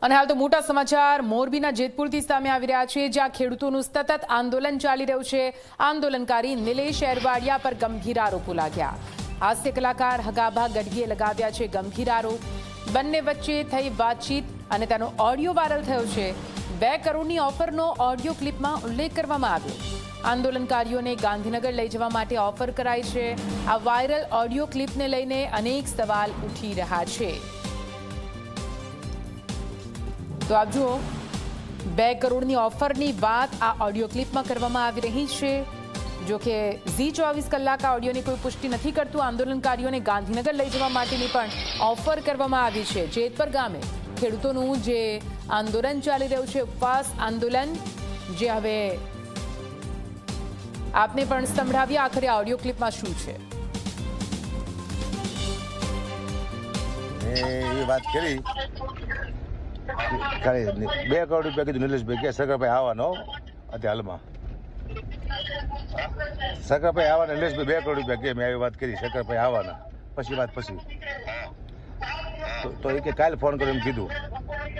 અને હાલ તો મોટા સમાચાર મોરબીના જેતપુરથી સામે આવી રહ્યા છે, જ્યાં ખેડૂતોનું સતત આંદોલન ચાલી રહ્યું છે। આંદોલનકારી નિલેશ એરવાડિયા પર ગંભીર આરોપો લાગ્યા। હાસ્ય કલાકાર હગાભા ગઢવીએ લગાવ્યા છે ગંભીર આરોપ। બંને વચ્ચે થઈ વાતચીત અને તેનો ઓડિયો વાયરલ થયો છે। 2 કરોડની ઓફરનો ઓડિયો ક્લિપમાં ઉલ્લેખ કરવામાં આવ્યો। આંદોલનકારીઓને ગાંધીનગર લઈ જવા માટે ઓફર કરાઈ છે। આ વાયરલ ઓડિયો ક્લિપને લઈને અનેક સવાલ ઉઠી રહ્યા છે। તો આપ જુઓ, 2 કરોડની ઓફરની વાત આ ઓડિયો ક્લિપમાં કરવામાં આવી રહી છે। જો કે ઝી 24 કલાક આ ઓડિયોની કોઈ પુષ્ટિ નથી કરતું। આંદોલનકારીઓને ગાંધીનગર લઈ જવા માટેની પણ ઓફર કરવામાં આવી છે। જેતપર ગામે ખેડૂતોનું જે આંદોલન ચાલી રહ્યું છે, ઉપવાસ આંદોલન, જે હવે આપને પણ સંભળાવીએ આખરે આ ઓડિયો ક્લિપમાં શું છે। એ વાત કરી 2 કરોડ રૂપિયા કીધું નિલેશભાઈ કે સરકારભાઈ આવવાનો અત્યારે હાલમાં સરકારભાઈ આવવાના નિલેશભાઈ 2 કરોડ રૂપિયા કે મેં આવી વાત કરી સરકારભાઈ આવવાના પછી વાત પછી તો એ કે કાલે ફોન કરો એમ કીધું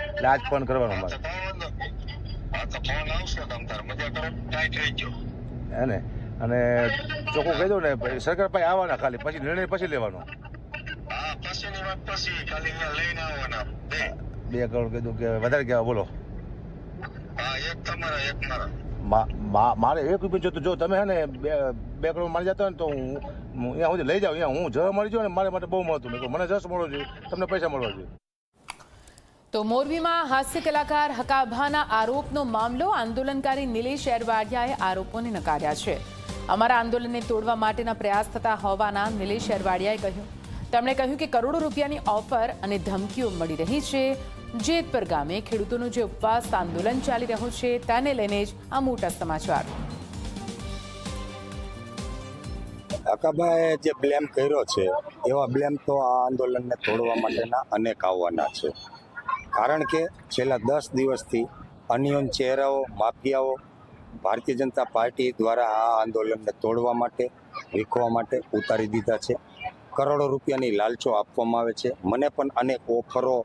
એટલે આજ ફોન કરવાનો મારે હે ને। અને ચોખ્ખું કહી દઉં ને સરકારભાઈ આવવાના ખાલી પછી નિર્ણય પછી લેવાનો। 2 કરોડ કીધું કે વધારે કહેવા બોલો। મારે 1 રૂપિયા જોતું, જો તમે હે ને 2 કરોડ મળી જતા હોય ને તો હું અહીંયા સુધી લઈ જાઉં। અહીંયા હું જ મળી જાઉં ને મારે માટે બહુ મળતું નહીં, મને જશ મળવો જોઈએ, તમને પૈસા મળવા જોઈએ। તો મોરબીમાં હાસ્ય કલાકાર હકાભાના આરોપનો મામલો। આંદોલનકારી નિલેશ એરવાડિયાએ આરોપોને નકાર્યા છે। અમારા આંદોલનને તોડવા માટેના પ્રયાસ થતા હોવાના નિલેશ એરવાડિયાએ કહ્યું। તેમણે કહ્યું કે કરોડો રૂપિયાની ઓફર અને ધમકીઓ મળી રહી છે। જેતપર ગામે ખેડૂતોનું જે ઉપવાસ આંદોલન ચાલી રહ્યું છે, તેને લઈને જ આ મોટા સમાચાર। હકાભાએ જે બ્લેમ કર્યો છે, એવા બ્લેમ તો આ આંદોલનને તોડવા માટેના અનેક આવવાના છે। કારણ કે છેલ્લા 10 દિવસથી અનિયન ચહેરાઓ, માફિયાઓ ભારતીય જનતા પાર્ટી દ્વારા આ આંદોલનને તોડવા માટે, વીખવા માટે ઉતારી દીધા છે। કરોડો રૂપિયાની લાલચો આપવામાં આવે છે। મને પણ અનેક ઓફરો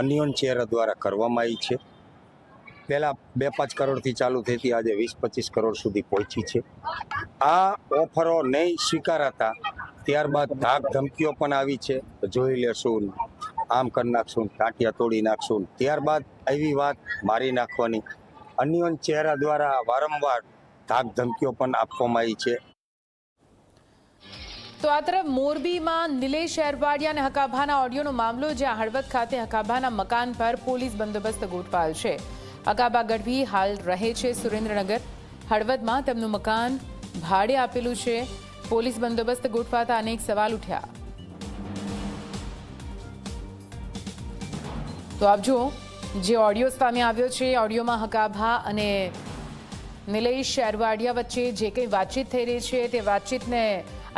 અનિયન ચહેરા દ્વારા કરવામાં આવી છે। પહેલાં 2-5 કરોડથી ચાલુ થઈ હતી, આજે 20-25 કરોડ સુધી પહોંચી છે। આ ઓફરો નહીં સ્વીકારાતા ત્યારબાદ ધાક ધમકીઓ પણ આવી છે, જોઈ લેશું, આમ કરી નાખશું, ટાંટિયા તોડી નાખશું, ત્યારબાદ એવી વાત મારી નાખવાની અનિયન ચહેરા દ્વારા વારંવાર ધાક ધમકીઓ પણ આપવામાં આવી છે। તો આ તરફ મોરબીમાં નિલેશ એરવાડિયા અને હકાભાના ઓડિયોનો મામલો, જ્યાં હળવદ ખાતે હકાભાના મકાન પર પોલીસ બંદોબસ્ત ગોઠવાયો છે। હકાભા ગઢવી હાલ રહે છે સુરેન્દ્રનગર। હળવદમાં તેમનું મકાન ભાડે આપેલું છે। પોલીસ બંદોબસ્ત ગોઠવાતા અનેક સવાલ ઉઠ્યા। તો આપ જુઓ, જે ઓડિયો સામે આવ્યો છે, ઓડિયોમાં હકાભા અને નિલેશ એરવાડિયા વચ્ચે જે કંઈ વાતચીત થઈ રહી છે, તે વાતચીતને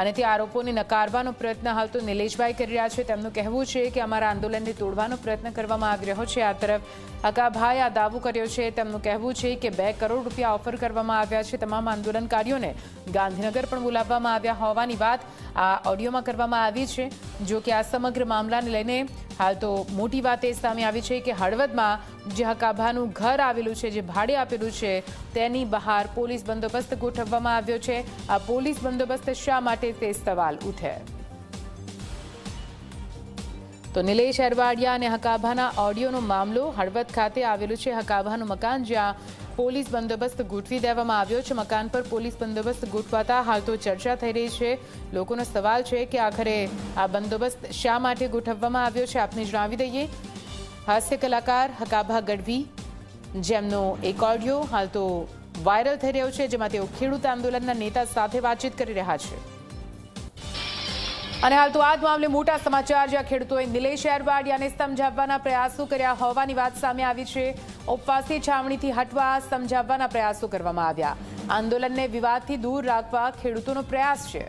અને તે આરોપોને નકારવાનો પ્રયત્ન હાલ તો નિલેશભાઈ કરી રહ્યા છે। તેમનું કહેવું છે કે અમારા આંદોલનને તોડવાનો પ્રયત્ન કરવામાં આવી રહ્યો છે। આ તરફ હકાભાએ આ દાવો કર્યો છે। તેમનું કહેવું છે કે 2 કરોડ રૂપિયા ઓફર કરવામાં આવ્યા છે। તમામ આંદોલનકારીઓને ગાંધીનગર પણ બોલાવવામાં આવ્યા હોવાની વાત આ ઓડિયોમાં કરવામાં આવી છે। જો કે આ સમગ્ર મામલાને લઈને હાલ તો મોટી વાત એ સામે આવી છે કે હળવદમાં જે હકાભાનું ઘર આવેલું છે, જે ભાડે આપેલું છે, તેની બહાર પોલીસ બંદોબસ્ત ગોઠવવામાં આવ્યો છે। આ પોલીસ બંદોબસ્ત શા માટે, તે સવાલ ઉઠે। તો નિલેશ એરવાડિયા અને હકાભાના ઓડિયોનો મામલો, હળવદ ખાતે આવેલું છે હકાભાનું મકાન, જ્યાં પોલીસ બંદોબસ્ત ગોઠવી દેવામાં આવ્યો છે। મકાન પર પોલીસ બંદોબસ્ત ગોઠવાતા હાલ તો ચર્ચા થઈ રહી છે। લોકોનો સવાલ છે કે આખરે આ બંદોબસ્ત શા માટે ગોઠવવામાં આવ્યો છે। આપને જણાવી દઈએ, હાસ્ય કલાકાર હકાભા ગઢવી, જેમનો એક ઓડિયો હાલ તો વાયરલ થઈ રહ્યો છે, જેમાં તેઓ ખેડૂત આંદોલનના નેતા સાથે વાતચીત કરી રહ્યા છે। અને હાલ તો આ જ મામલે મોટા સમાચાર, જ્યાં ખેડૂતોએ નિલેશ એરવાડિયાને સમજાવવાના પ્રયાસો કર્યા હોવાની વાત સામે આવી છે। ઉપવાસી છાવણીથી હટવા સમજાવવાના પ્રયાસો કરવામાં આવ્યા। આંદોલનને વિવાદથી દૂર રાખવા ખેડૂતોનો પ્રયાસ છે।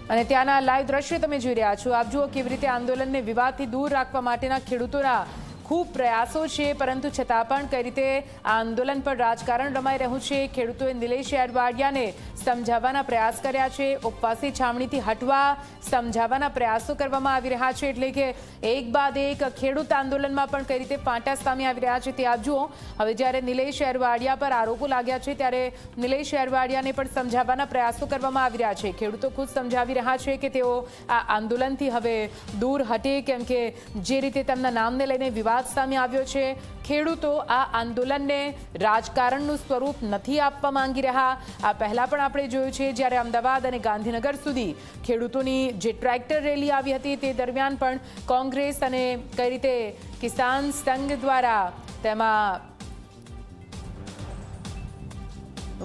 અને ત્યાંના લાઈવ દ્રશ્યો તમે જોઈ રહ્યા છો। આપ જુઓ કેવી રીતે આંદોલનને વિવાદથી દૂર રાખવા માટેના ખેડૂતોના ખૂબ પ્રયાસો છે, પરંતુ છતાં પણ કઈ રીતે આ આંદોલન પર રાજકારણ રમાઈ રહ્યું છે. ખેડૂતોએ નિલેશ એરવાડિયાને સમજાવવાના પ્રયાસ કર્યા છે. ઉપવાસી છાવણીથી હટવા સમજાવવાના પ્રયાસો કરવામાં આવી રહ્યા છે. એટલે કે એક બાદ એક ખેડૂત આંદોલનમાં પણ કઈ રીતે ફાંટા સામે આવી રહ્યા છે તે આપ જુઓ. હવે જ્યારે નિલેશ એરવાડિયા પર આરોપો લાગ્યા છે ત્યારે નિલેશ એરવાડિયાને પણ સમજાવવાના પ્રયાસો કરવામાં આવી રહ્યા છે. ખેડૂતો ખુદ સમજાવી રહ્યા છે કે તેઓ આ આંદોલનથી હવે દૂર હટે, કેમ કે જે રીતે તેમના નામને લઈને વિવાદ સામે આવ્યો છે. ખેડૂતો આ આંદોલનને રાજકારણનું સ્વરૂપ નથી આપવા માંગી રહ્યા. આ પહેલા પણ આપણે જોયું છે જ્યારે અમદાવાદ અને ગાંધીનગર સુધી ખેડૂતોની જે ટ્રેક્ટર રેલી આવી હતી તે દરમિયાન પણ કોંગ્રેસ અને કઈ રીતે કિસાન સંઘ દ્વારા તેમાં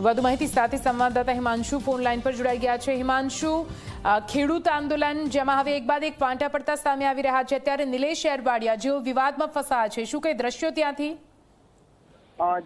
વધુ માહિતી સાથે સંવાદદાતા હિમાંશુ ફોન લાઈન પર જોડાઈ ગયા છે. હિમાંશુ, ખેડૂત આંદોલન જેમાં હવે એક બાદ એક ફાંટા પડતા સામે આવી રહ્યા છે, ત્યારે નિલેશ એરવાડિયા જેઓ વિવાદમાં ફસાયા છે, શું કઈ દ્રશ્યો ત્યાંથી?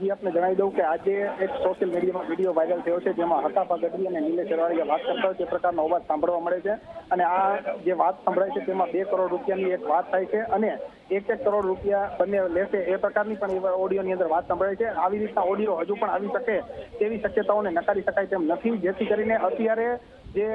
જી આપને જણાવી દઉં કે આજે એક સોશિયલ મીડિયામાં વિડીયો વાયરલ થયો છે જેમાં હકાપા ગઢવી અને નિલેશ એરવાડિયા વાત કરતા હોય તે પ્રકારનો અવાજ સાંભળવા મળે છે. અને આ જે વાત સંભળાય છે તેમાં 2 કરોડ રૂપિયાની એક વાત થાય છે અને 1 કરોડ રૂપિયા બંને લેશે એ પ્રકારની પણ ઓડિયોની અંદર વાત સંભળાય છે. આવી રીતના ઓડિયો હજુ પણ આવી શકે તેવી શક્યતાઓને નકારી શકાય તેમ નથી, જેથી કરીને અત્યારે જે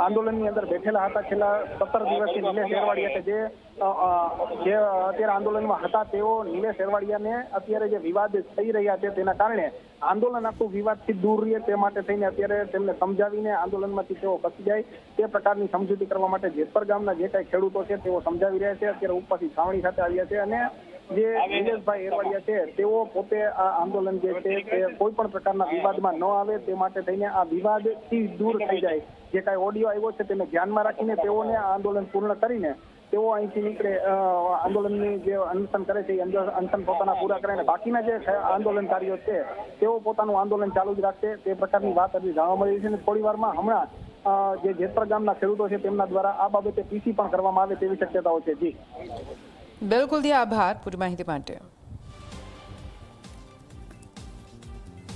આંદોલનની અંદર બેઠેલા હતા છેલ્લા 17 દિવસથી નિલેશ એરવાડિયા કે જે અત્યારે આંદોલનમાં હતા તેઓ નિલેશ એરવાડિયાને અત્યારે જે વિવાદ થઈ રહ્યા છે તેના કારણે આંદોલન આખું વિવાદથી દૂર રહે તે માટે થઈને અત્યારે તેમને સમજાવીને આંદોલનમાંથી તેઓ ખસી જાય તે પ્રકારની સમજૂતી કરવા માટે જેતપર ગામના જે કાંઈ ખેડૂતો છે તેઓ સમજાવી રહ્યા છે. અત્યારે ઉપવાસી છાવણી ખાતે આવ્યા છે અને જે નિલેશભાઈ એરવાડિયા છે તેઓ પોતે આ આંદોલન જે છે તે કોઈ પણ પ્રકારના વિવાદમાં ન આવે તે માટે થઈને આ વિવાદથી દૂર થઈ જાય. જે કાંઈ ઓડિયો આવ્યો છે તેને ધ્યાનમાં રાખીને તેઓને આ આંદોલન પૂર્ણ કરીને તેઓ અહીંથી નીકળે, આંદોલનની જે અનશન કરે છે એ અનશન પોતાના પૂરા કરે અને બાકીના જે આંદોલનકારીઓ છે તેઓ પોતાનું આંદોલન ચાલુ જ રાખશે તે પ્રકારની વાત હજી જાણવા મળી છે. અને થોડી વારમાં હમણાં જે જેતપર ગામના ખેડૂતો છે તેમના દ્વારા આ બાબતે પીસી પણ કરવામાં આવે તેવી શક્યતાઓ છે. જી બિલકુલ, આભાર પૂરી માહિતી માટે.